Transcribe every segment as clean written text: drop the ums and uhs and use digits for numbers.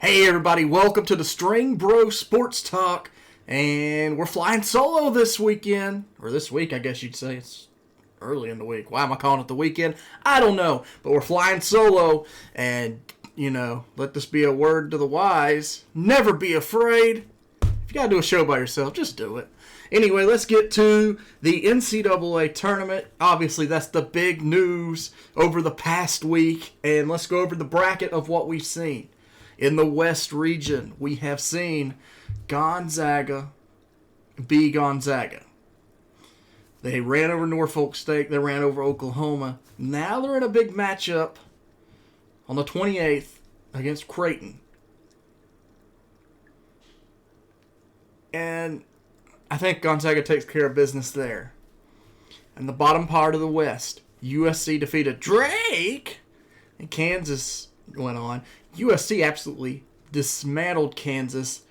Hey everybody, welcome to the String Bro Sports Talk, and we're flying solo this weekend, or this week I guess you'd say. It's early in the week. Why am I calling it the weekend? I don't know, but we're flying solo, and let this be a word to the wise. Never be afraid. If you gotta do a show by yourself, just do it. Anyway, let's get to the NCAA Tournament. Obviously, that's the big news over the past week, and let's go over the bracket of what we've seen. In the West region, we have seen Gonzaga be Gonzaga. They ran over Norfolk State. They ran over Oklahoma. Now they're in a big matchup on the 28th against Creighton. And I think Gonzaga takes care of business there. In the bottom part of the West, USC defeated Drake, and Kansas went on. USC absolutely dismantled Kansas.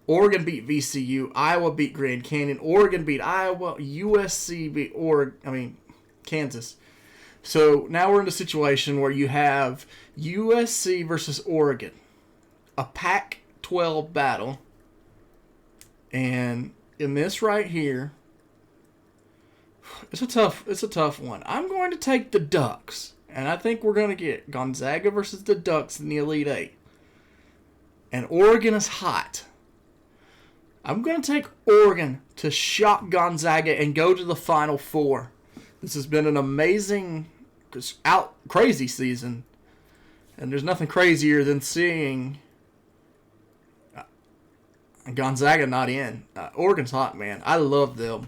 Oregon beat VCU. Iowa beat Grand Canyon. Oregon beat Iowa. USC beat Kansas. So now we're in a situation where you have USC versus Oregon, a Pac-12 battle. And in this right here, it's a tough one. I'm going to take the Ducks. And I think we're going to get Gonzaga versus the Ducks in the Elite Eight. And Oregon is hot. I'm going to take Oregon to shock Gonzaga and go to the Final Four. This has been an amazing, crazy season. And there's nothing crazier than seeing Gonzaga not in. Oregon's hot, man. I love them.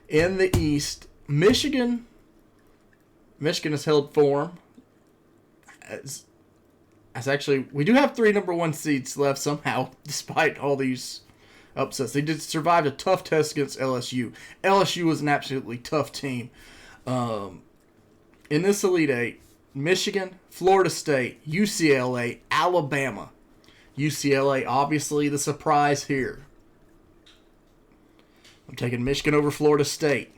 In the East, Michigan has held form. As actually, we do have 3 number 1 seeds left somehow, despite all these upsets. They did survive a tough test against LSU. LSU was an absolutely tough team. In this Elite Eight, Michigan, Florida State, UCLA, Alabama. UCLA, obviously the surprise here. I'm taking Michigan over Florida State.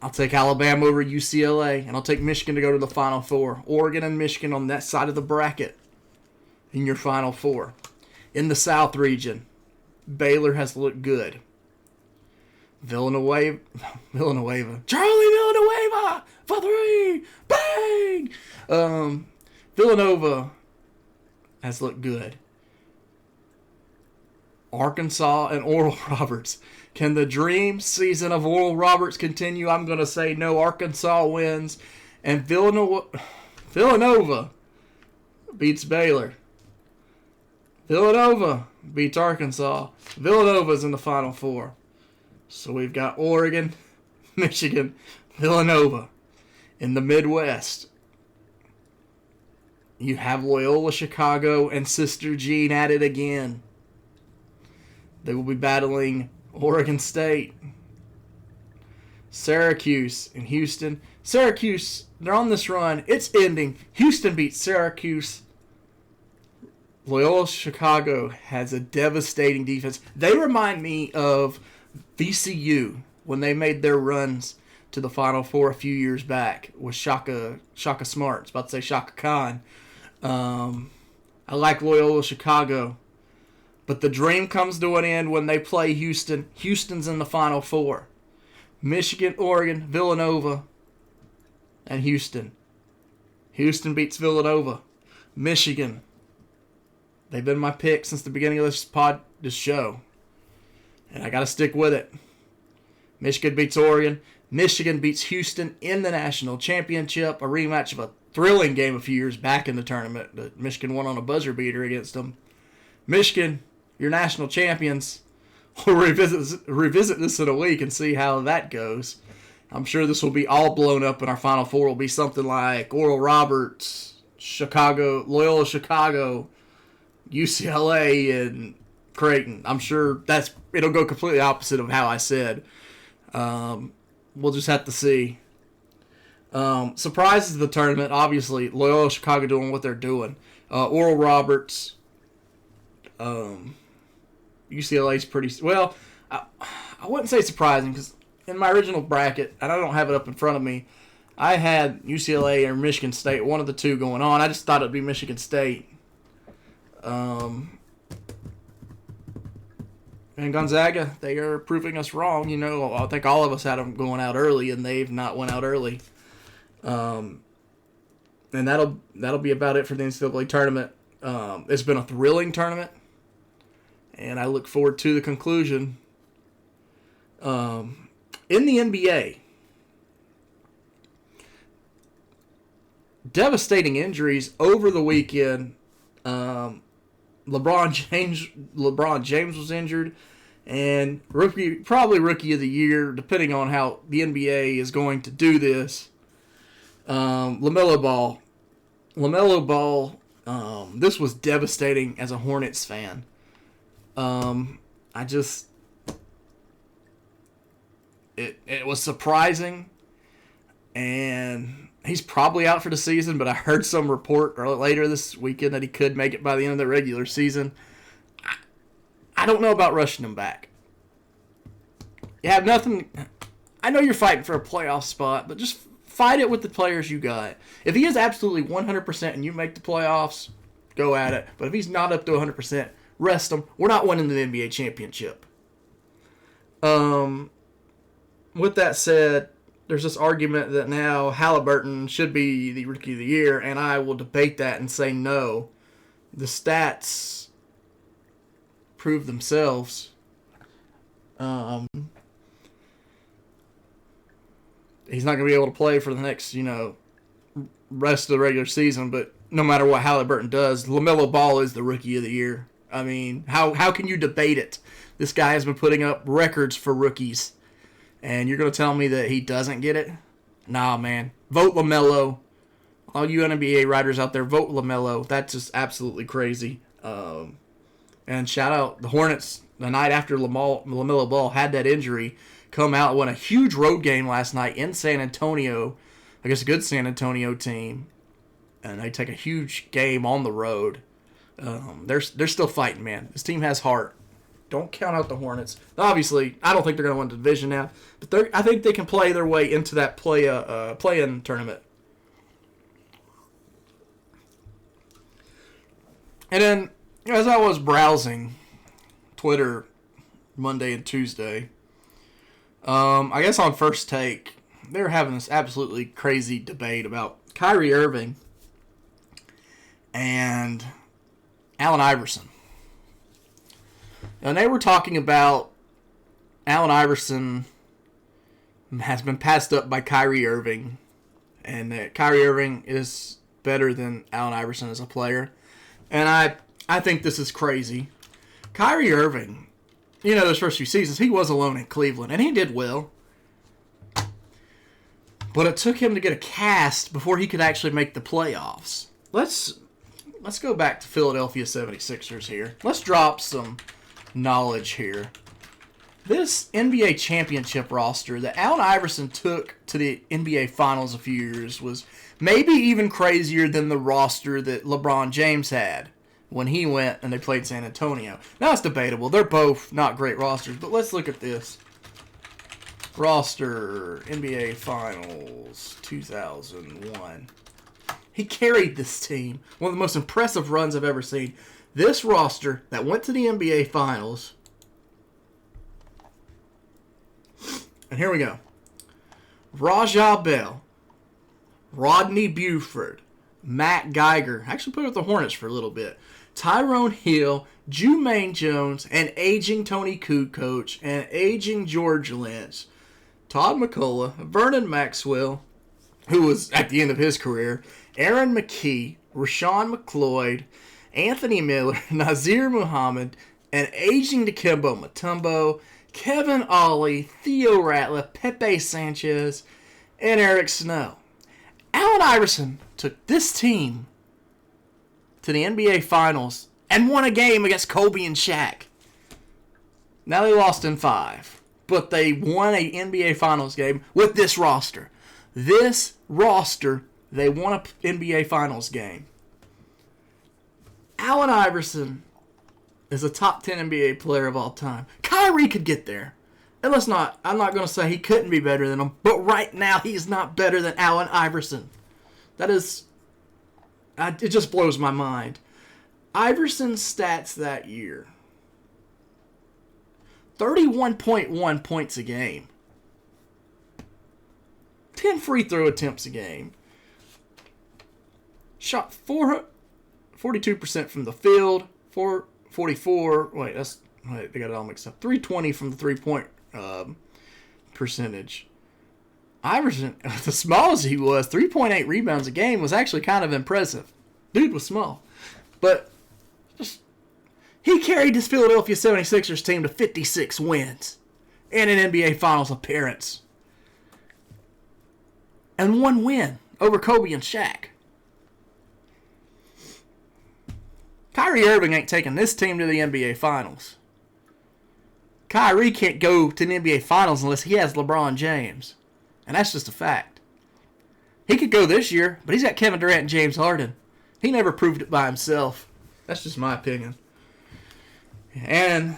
I'll take Alabama over UCLA, and I'll take Michigan to go to the Final Four. Oregon and Michigan on that side of the bracket in your Final Four. In the South region, Baylor has looked good. Charlie Villanueva for 3, bang! Villanova has looked good. Arkansas and Oral Roberts. Can the dream season of Oral Roberts continue? I'm going to say no. Arkansas wins. And Villanova beats Baylor. Villanova beats Arkansas. Villanova's in the Final Four. So we've got Oregon, Michigan, Villanova. In the Midwest, you have Loyola Chicago and Sister Jean at it again. They will be battling Oregon State, Syracuse, and Houston. Syracuse, they're on this run. It's ending. Houston beats Syracuse. Loyola Chicago has a devastating defense. They remind me of VCU when they made their runs to the Final Four a few years back with Shaka Smart. I was about to say Shaka Khan. I like Loyola Chicago. But the dream comes to an end when they play Houston. Houston's in the Final Four. Michigan, Oregon, Villanova, and Houston. Houston beats Villanova. Michigan. They've been my pick since the beginning of this show. And I got to stick with it. Michigan beats Oregon. Michigan beats Houston in the national championship. A rematch of a thrilling game a few years back in the tournament that Michigan won on a buzzer beater against them. Michigan, your national champions. We'll revisit this in a week and see how that goes. I'm sure this will be all blown up, and our Final Four will be something like Oral Roberts, Chicago, Loyola Chicago, UCLA, and Creighton. I'm sure it'll go completely opposite of how I said. We'll just have to see. Surprises of the tournament, obviously, Loyola Chicago doing what they're doing. Oral Roberts, UCLA's pretty... Well, I wouldn't say surprising, because in my original bracket, and I don't have it up in front of me, I had UCLA or Michigan State, one of the two going on. I just thought it'd be Michigan State. And Gonzaga, they are proving us wrong. You know, I think all of us had them going out early, and they've not went out early. And that'll be about it for the NCAA tournament. It's been a thrilling tournament, and I look forward to the conclusion. In the NBA, devastating injuries over the weekend. LeBron James was injured, and probably rookie of the year, depending on how the NBA is going to do this. LaMelo Ball. This was devastating as a Hornets fan. It was surprising, and he's probably out for the season, but I heard some report later this weekend that he could make it by the end of the regular season. I don't know about rushing him back. You have nothing. I know you're fighting for a playoff spot, but just fight it with the players you got. If he is absolutely 100% and you make the playoffs, go at it. But if he's not up to 100%, rest him. We're not winning the NBA championship. With that said, there's this argument that now Halliburton should be the Rookie of the Year, and I will debate that and say no. The stats prove themselves. He's not going to be able to play for the next, rest of the regular season, but no matter what Halliburton does, LaMelo Ball is the Rookie of the Year. I mean, how can you debate it? This guy has been putting up records for rookies. And you're going to tell me that he doesn't get it? Nah, man. Vote LaMelo. All you NBA writers out there, vote LaMelo. That's just absolutely crazy. And shout out the Hornets the night after LaMelo Ball had that injury. Come out and won a huge road game last night in San Antonio against a good San Antonio team. And they take a huge game on the road. They're still fighting, man. This team has heart. Don't count out the Hornets. Obviously, I don't think they're going to win the division now, but I think they can play their way into that play-in tournament. And then, as I was browsing Twitter Monday and Tuesday, I guess on First Take, they were having this absolutely crazy debate about Kyrie Irving and Allen Iverson. And they were talking about Allen Iverson has been passed up by Kyrie Irving, and that Kyrie Irving is better than Allen Iverson as a player. And I think this is crazy. Kyrie Irving, those first few seasons, he was alone in Cleveland, and he did well. But it took him to get a cast before he could actually make the playoffs. Let's go back to Philadelphia 76ers here. Let's drop some knowledge here. This NBA championship roster that Allen Iverson took to the NBA Finals a few years was maybe even crazier than the roster that LeBron James had when he went and they played San Antonio. Now it's debatable. They're both not great rosters, but let's look at this. Roster, NBA Finals 2001. He carried this team. One of the most impressive runs I've ever seen. This roster that went to the NBA Finals. And here we go. Rajah Bell, Rodney Buford, Matt Geiger. Actually put with the Hornets for a little bit. Tyrone Hill, Jermaine Jones, an aging Tony Kukoc, and aging George Lynch. Todd McCullough, Vernon Maxwell, who was at the end of his career. Aaron McKee, Rashawn McLeod, Anthony Miller, Nazir Muhammad, and aging Dikembe Mutombo, Kevin Ollie, Theo Ratliff, Pepe Sanchez, and Eric Snow. Allen Iverson took this team to the NBA Finals and won a game against Kobe and Shaq. Now they lost in 5, but they won an NBA Finals game with this roster. This roster, they won an NBA Finals game. Allen Iverson is a top 10 NBA player of all time. Kyrie could get there. And I'm not going to say he couldn't be better than him, but right now he's not better than Allen Iverson. It just blows my mind. Iverson's stats that year: 31.1 points a game, 10 free throw attempts a game, shot 42% from the field, 44. They got it all mixed up. 320 from the 3-point percentage. Iverson, as small as he was, 3.8 rebounds a game was actually kind of impressive. Dude was small. But he carried his Philadelphia 76ers team to 56 wins and an NBA Finals appearance. And one win over Kobe and Shaq. Kyrie Irving ain't taking this team to the NBA Finals. Kyrie can't go to the NBA Finals unless he has LeBron James. And that's just a fact. He could go this year, but he's got Kevin Durant and James Harden. He never proved it by himself. That's just my opinion. And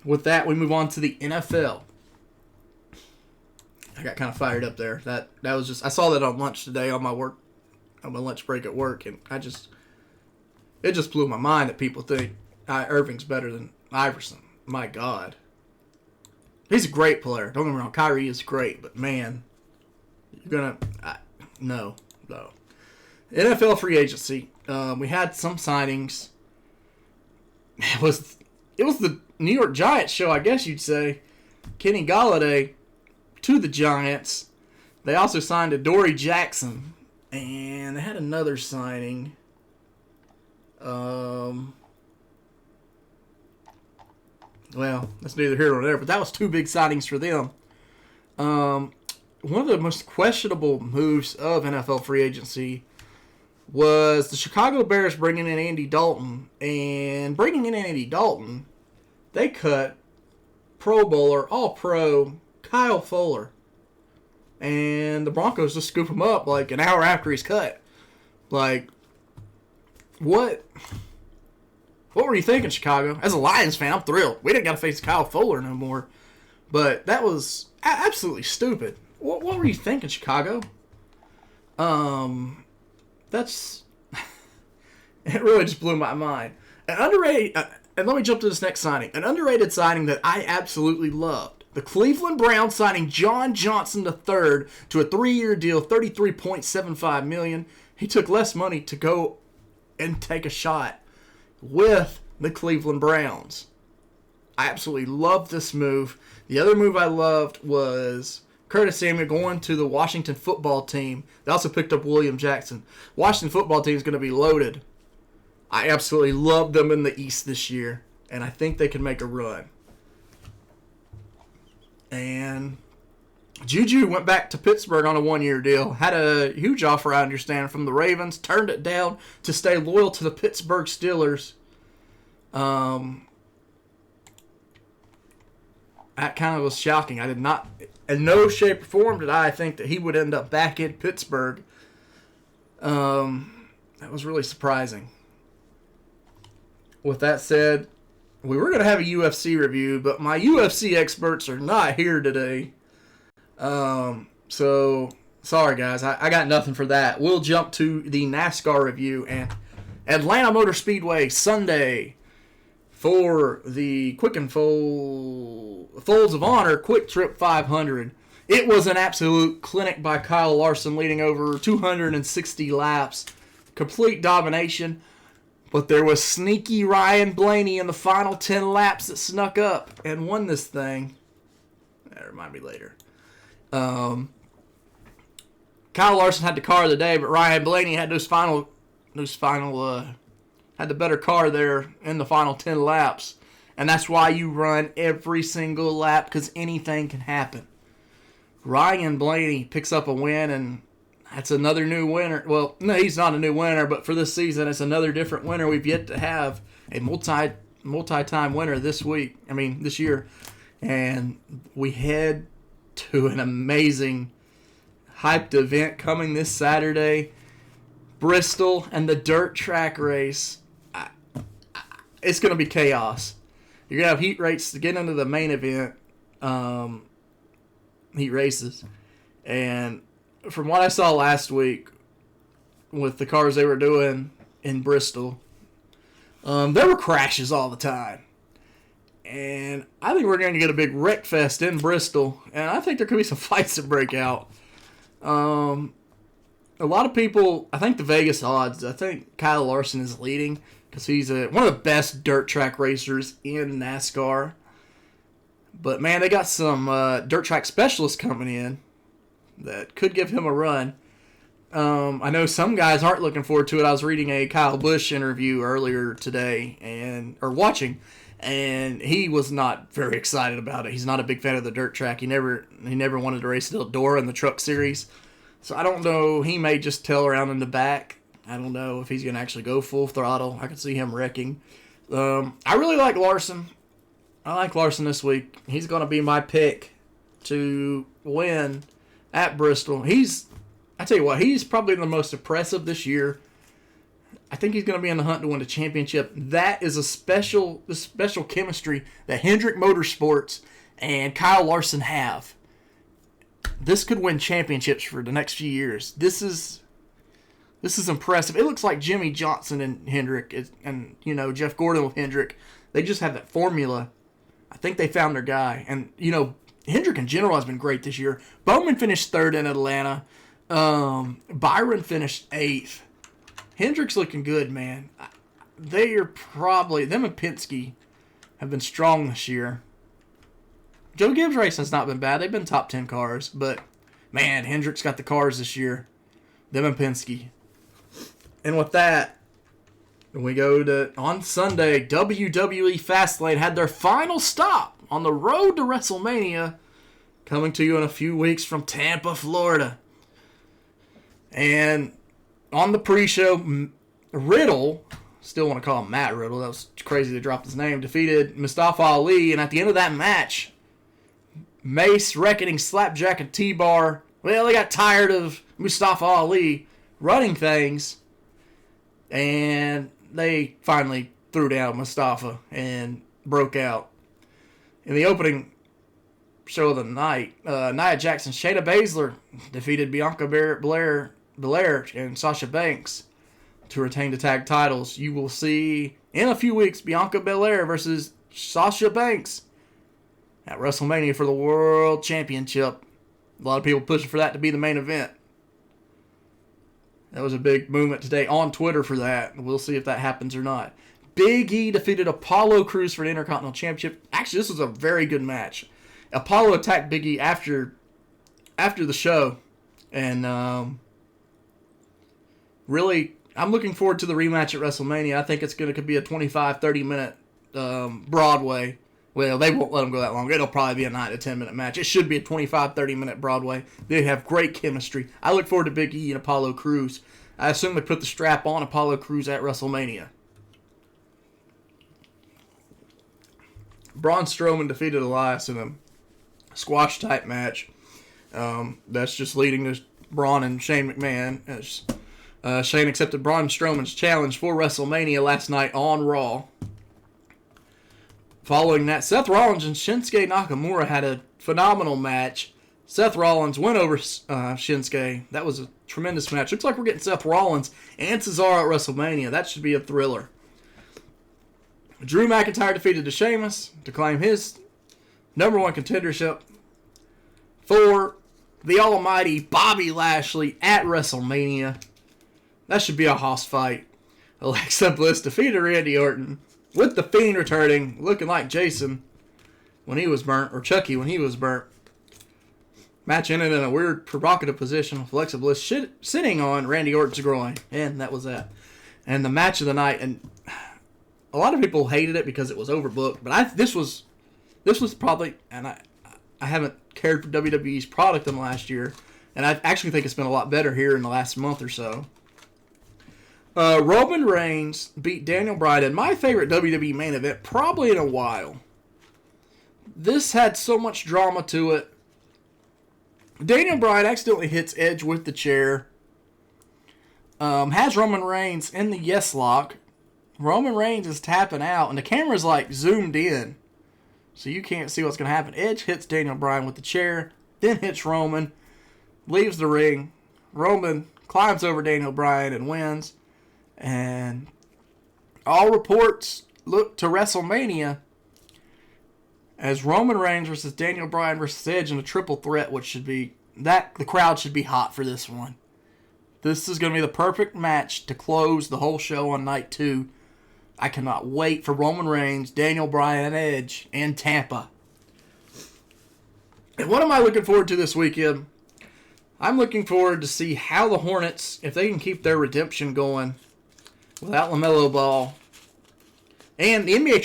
with that, we move on to the NFL. I got kind of fired up there. That was just, I saw that on lunch today on my lunch break at work, and it just blew my mind that people think Irving's better than Iverson. My God. He's a great player. Don't get me wrong. Kyrie is great, but man, no. NFL free agency. We had some signings. It was the New York Giants show, I guess you'd say. Kenny Golladay to the Giants. They also signed Adoree Jackson, and they had another signing. Well, that's neither here nor there, but that was two big signings for them. One of the most questionable moves of NFL free agency was the Chicago Bears bringing in Andy Dalton. And bringing in Andy Dalton, they cut Pro Bowler, All-Pro Kyle Fuller. And the Broncos just scoop him up like an hour after he's cut. Like, what were you thinking, Chicago? As a Lions fan, I'm thrilled. We didn't got to face Kyle Fuller no more. But that was absolutely stupid. What were you thinking, Chicago? That's it really just blew my mind. An underrated, and let me jump to this next signing. An underrated signing that I absolutely loved. The Cleveland Browns signing John Johnson III to a 3-year deal, $33.75 million. He took less money to go and take a shot with the Cleveland Browns. I absolutely loved this move. The other move I loved was Curtis Samuel going to the Washington football team. They also picked up William Jackson. Washington football team is going to be loaded. I absolutely love them in the East this year, and I think they can make a run. And Juju went back to Pittsburgh on a 1-year deal. Had a huge offer, I understand, from the Ravens. Turned it down to stay loyal to the Pittsburgh Steelers. That kind of was shocking. I did not, in no shape or form, did I think that he would end up back in Pittsburgh. That was really surprising. With that said, we were going to have a UFC review, but my UFC experts are not here today. So, sorry guys, I got nothing for that. We'll jump to the NASCAR review and Atlanta Motor Speedway Sunday for the Quick and Folds of Honor Quick Trip 500. It was an absolute clinic by Kyle Larson, leading over 260 laps. Complete domination. But there was sneaky Ryan Blaney in the final 10 laps that snuck up and won this thing. That remind me later. Kyle Larson had the car of the day, but Ryan Blaney had had the better car there in the final 10 laps. And that's why you run every single lap, because anything can happen. Ryan Blaney picks up a win, and that's another new winner. Well, no, he's not a new winner, but for this season, it's another different winner. We've yet to have a multi-time winner this year. And we head to an amazing, hyped event coming this Saturday. Bristol and the dirt track race. It's going to be chaos. You're going to have heat rates to get into the main event. heat races. And from what I saw last week with the cars they were doing in Bristol, there were crashes all the time. And I think we're going to get a big wreck fest in Bristol. And I think there could be some fights that break out. A lot of people, I think the Vegas odds, I think Kyle Larson is leading because he's one of the best dirt track racers in NASCAR. But, man, they got some dirt track specialists coming in that could give him a run. I know some guys aren't looking forward to it. I was reading a Kyle Busch interview earlier today, or watching, and he was not very excited about it. He's not a big fan of the dirt track. He never wanted to race Eldora in the Truck Series. So I don't know. He may just tail around in the back. I don't know if he's going to actually go full throttle. I could see him wrecking. I really like Larson. I like Larson this week. He's going to be my pick to win at Bristol. I tell you what, he's probably the most impressive this year. I think he's going to be in the hunt to win the championship. That is a special chemistry that Hendrick Motorsports and Kyle Larson have. This could win championships for the next few years. This is impressive. It looks like Jimmy Johnson and Hendrick and Jeff Gordon with Hendrick. They just have that formula. I think they found their guy. And Hendrick in general has been great this year. Bowman finished 3rd in Atlanta. Byron finished 8th. Hendrick's looking good, man. They are probably, them and Penske have been strong this year. Joe Gibbs Racing's not been bad. They've been top 10 cars, but man, Hendrick's got the cars this year. Them and Penske. And with that, we go to, on Sunday, WWE Fastlane had their final stop on the road to WrestleMania, coming to you in a few weeks from Tampa, Florida. And on the pre-show, Riddle, still want to call him Matt Riddle, that was crazy to drop his name, defeated Mustafa Ali, and at the end of that match, Mace, Reckoning, Slapjack, and T-Bar, well, they got tired of Mustafa Ali running things, and they finally threw down Mustafa and broke out. In the opening show of the night, Nia Jax and Shayna Baszler defeated Bianca Belair and Sasha Banks to retain the tag titles. You will see in a few weeks Bianca Belair versus Sasha Banks at WrestleMania for the World Championship. A lot of people pushing for that to be the main event. That was a big movement today on Twitter for that. We'll see if that happens or not. Big E defeated Apollo Crews for the Intercontinental Championship. Actually, this was a very good match. Apollo attacked Big E after the show. And really, I'm looking forward to the rematch at WrestleMania. I think it's going to be a 25-30 minute Broadway. Well, they won't let them go that long. It'll probably be a 9 to 10 minute match. It should be a 25-30 minute Broadway. They have great chemistry. I look forward to Big E and Apollo Crews. I assume they put the strap on Apollo Crews at WrestleMania. Braun Strowman defeated Elias in a squash type match. That's just leading to Braun and Shane McMahon. As Shane accepted Braun Strowman's challenge for WrestleMania last night on Raw. Following that, Seth Rollins and Shinsuke Nakamura had a phenomenal match. Seth Rollins went over Shinsuke. That was a tremendous match. Looks like we're getting Seth Rollins and Cesaro at WrestleMania. That should be a thriller. Drew McIntyre defeated Sheamus to claim his number 1 contendership for the almighty Bobby Lashley at WrestleMania. That should be a hoss fight. Alexa Bliss defeated Randy Orton, with The Fiend returning, looking like Jason when he was burnt, or Chucky when he was burnt. Match ended in a weird, provocative position with Alexa Bliss sitting on Randy Orton's groin. And that was that. And the match of the night, and a lot of people hated it because it was overbooked, but this was probably, and I haven't cared for WWE's product in the last year, and I actually think it's been a lot better here in the last month or so. Roman Reigns beat Daniel Bryan in my favorite WWE main event probably in a while. This had so much drama to it. Daniel Bryan accidentally hits Edge with the chair. Has Roman Reigns in the yes lock. Roman Reigns is tapping out, and the camera's like zoomed in, so you can't see what's going to happen. Edge hits Daniel Bryan with the chair. then hits Roman, leaves the ring. Roman climbs over Daniel Bryan and wins. And all reports look to WrestleMania as Roman Reigns versus Daniel Bryan versus Edge in a triple threat, which should be that the crowd should be hot for this one. This is going to be the perfect match to close the whole show on night 2. I cannot wait for Roman Reigns, Daniel Bryan, and Edge in Tampa. And what am I looking forward to this weekend? I'm looking forward to see how the Hornets, if they can keep their redemption going without LaMelo Ball. And the NBA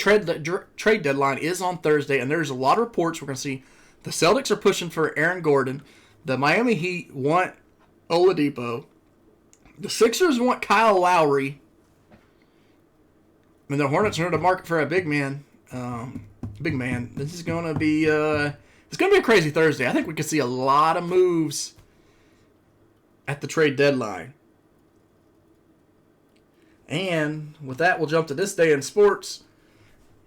trade deadline is on Thursday, and there's a lot of reports we're going to see. The Celtics are pushing for Aaron Gordon. The Miami Heat want Oladipo. The Sixers want Kyle Lowry. And the Hornets are in the market for a big man. This is going to be it's going to be a crazy Thursday. I think we could see a lot of moves at the trade deadline. And with that, we'll jump to this day in sports.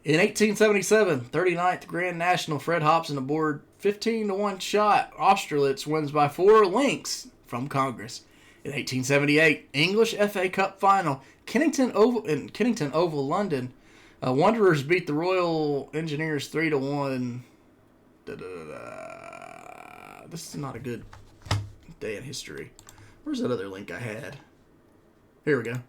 In 1877, 39th Grand National, Fred Hobson aboard 15-1 shot. Austerlitz wins by 4 lengths from Congress. In 1878, English FA Cup final, Kennington Oval, London. Wanderers beat the Royal Engineers 3-1. This is not a good day in history. Where's that other link I had? Here we go.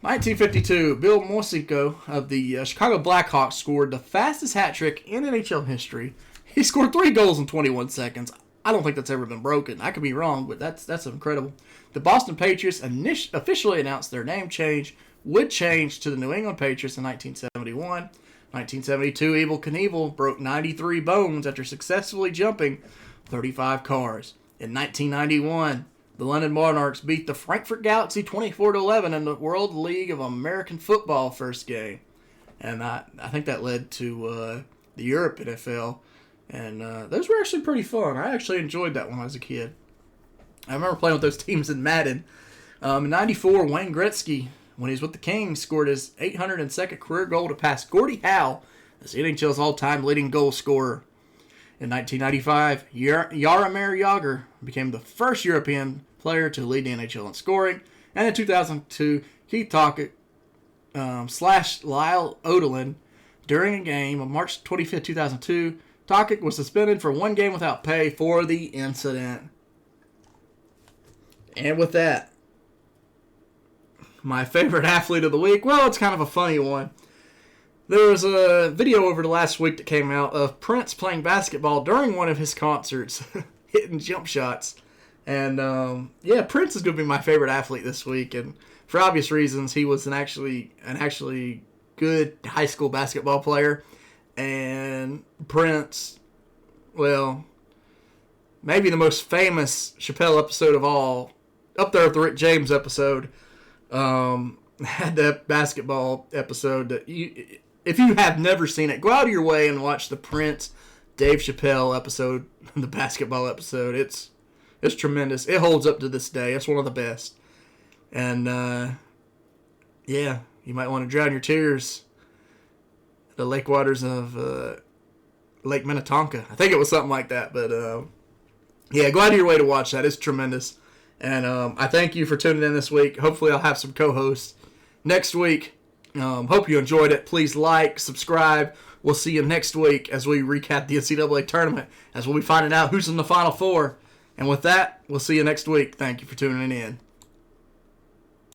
1952, Bill Mosico of the Chicago Blackhawks scored the fastest hat trick in NHL history. He scored 3 goals in 21 seconds. I don't think that's ever been broken. I could be wrong, but that's incredible. The Boston Patriots officially announced their name change would change to the New England Patriots in 1971. 1972, Evel Knievel broke 93 bones after successfully jumping 35 cars. In 1991, the London Monarchs beat the Frankfurt Galaxy 24-11 in the World League of American Football first game. And I think that led to the Europe NFL. And those were actually pretty fun. I actually enjoyed that when I was a kid. I remember playing with those teams in Madden. In 94, Wayne Gretzky, when he was with the Kings, scored his 802nd career goal to pass Gordie Howe as the NHL's all-time leading goal scorer. In 1995, Jaromir Jagr became the first European player to lead the NHL in scoring. And in 2002, Keith Tockett slashed Lyle Odelin during a game on March 25, 2002. Tockett was suspended for 1 game without pay for the incident. And with that, my favorite athlete of the week, well, it's kind of a funny one. There was a video over the last week that came out of Prince playing basketball during one of his concerts, hitting jump shots. And, Prince is going to be my favorite athlete this week. And for obvious reasons, he was an actually good high school basketball player. And Prince, well, maybe the most famous Chappelle episode of all, up there with the Rick James episode, had that basketball episode that if you have never seen it, go out of your way and watch the Prince Dave Chappelle episode, the basketball episode. It's tremendous. It holds up to this day. It's one of the best. And you might want to drown your tears at the lake waters of Lake Minnetonka. I think it was something like that. But go out of your way to watch that. It's tremendous. And I thank you for tuning in this week. Hopefully I'll have some co-hosts next week. Hope you enjoyed it. Please like, subscribe. We'll see you next week as we recap the NCAA Tournament, as we'll be finding out who's in the Final Four. And with that, we'll see you next week. Thank you for tuning in.